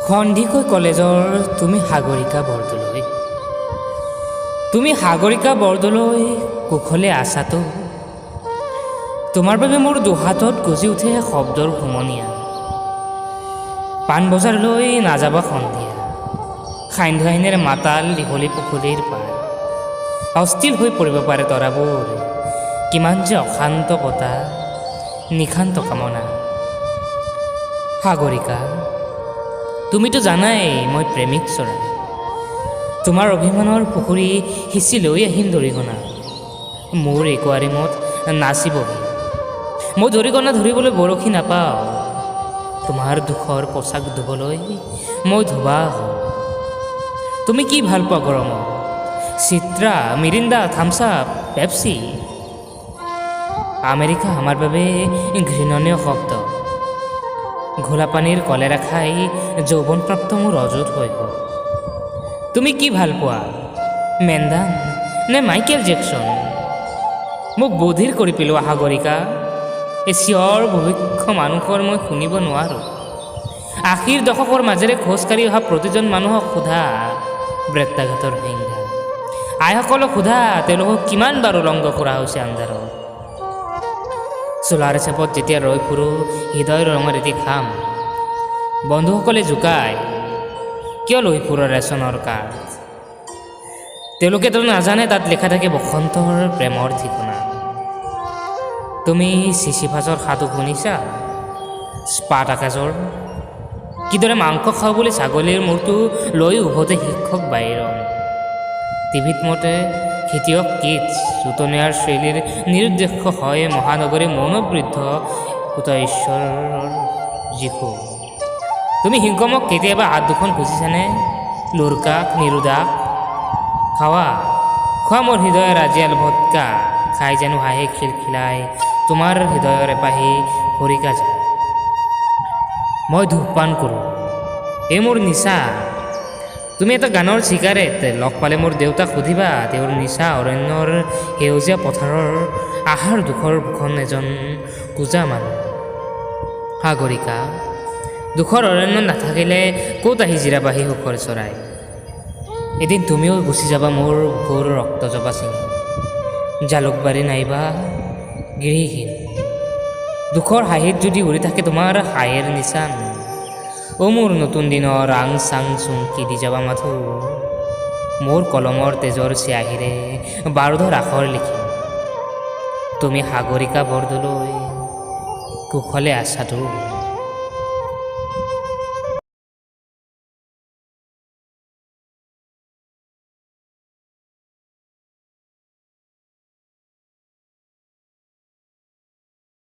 সন্ধিকৈ কলেজৰ তুমি সাগৰিকা বৰদলৈ, তুমি সাগৰিকা বৰদলৈ কুশলে আছাতো। তোমাৰ বাবে মোৰ দুহাতত গজি উঠে শব্দৰ ঘুমনীয়া। পাণবজাৰলৈ নাযাবা সন্ধিয়া, সান্ধ্য আইনেৰে মাতাল দীঘলী পুখুৰীৰ পাৰ। অস্থিৰ হৈ পৰিব পাৰে তৰাবোৰ, কিমান যে অশান্ত বতাহ, নিশান্ত কামনা। সাগৰিকা, তুমিতো জানাই মই প্ৰেমিক চৰাই। তোমাৰ অভিমানৰ পুখুৰী সিঁচি লৈ আহিম দৰিকণা, মোৰ একুৱাৰিমত নাচিবহি। মই দৰিকণা ধৰিবলৈ বৰশী নাপাওঁ, তোমাৰ দুখৰ পোচাক ধুবলৈ মই ধোবা হওঁ। তুমি কি ভাল পোৱা গৰমত? Chitra, Mirinda, thumbs up, Pepsi? America আমাৰ বাবে ঘৃণনীয় শব্দ। ঘোলা পানীৰ কলেৰা খাই যৌৱনপ্ৰাপ্ত মোৰ অযুত শৈশৱ। তুমি কি ভাল পোৱা? মেনদান নে মাইকেল জেকচন? মোক বধিৰ কৰি পেলোৱা সাগৰিকা, এই চিঞৰ ভৱিষ্য মানুহৰ মই শুনিব নোৱাৰোঁ। আশীৰ দশকৰ মাজেৰে খোজকাঢ়ি অহা প্ৰতিজন মানুহক সোধা ব্ৰেত্যাঘাতৰ হিংসা। আইসকলক সোধা তেওঁলোকক কিমান বাৰ উলংগ কৰা হৈছে আন্ধাৰত। চোলাৰ চেপত যেতিয়া ৰৈ ফুৰোঁ হৃদয়ৰ ৰঙৰ এটি খাম, বন্ধুসকলে জোকায় কিয় লৈ ফুৰোঁ ৰেচনৰ কাৰ্ড। তেওঁলোকেতো নাজানে তাত লিখা থাকে বসন্তৰ প্ৰেমৰ ঠিকনা। তুমি চিচিফাছৰ সাধু শুনিছা? স্পাৰ্টাকাছৰ কিদৰে মাংস খাওঁ বুলি ছাগলীৰ মূৰটো লৈ উভতে শিক্ষক বাইৰন। টিভিত মতে খেতিয়ক কিটছ, উতনীয়াৰ শৈলীৰ নিৰুদ্দেশ্য হয় মহানগৰী মৌনবৃদ্ধ পুত ঈশ্বৰৰ যীশু। তুমি হিংকমক কেতিয়াবা হাত দুখন খুজিছানে? লুৰকাক, নিৰুদাক? খোৱা মোৰ হৃদয়ৰ ৰাজিয়াল ভটকা, খাই জানো হাঁহি খিলখিলাই তোমাৰ হৃদয়ৰ এপাহি খৰিকা যায়। মই ধূপপান কৰোঁ, এই মোৰ নিচা। তুমি এটা গানৰ চিগাৰেট, লগ পালে মোৰ দেউতাক সুধিবা তেওঁৰ নিচা অৰণ্যৰ সেউজীয়া পথাৰৰ আহাৰ দুখৰ ভূষণ এজন পূজা মানুহ। সাগৰিকা, দুখৰ অৰণ্য নাথাকিলে ক'ত আহি জিৰাবাহি সুখৰ চৰাই। এদিন তুমিও গুচি যাবা মোৰ বুকুৰ ৰক্ত জবা ছিঙি, জালুকবাৰী নাইবা গৃহহীন। দুখৰ হাঁহিত যদি উৰি থাকে তোমাৰ হাঁহিৰ নিচান, অ' মোৰ নতুন দিনৰ ৰাং চাং চুমকি দি যাবা মাথো। মোৰ কলমৰ তেজৰ চিয়াহীৰে বাৰুদৰ আখৰ লিখিম, তুমি সাগৰিকা বৰদলৈ কুশলে আছাতো।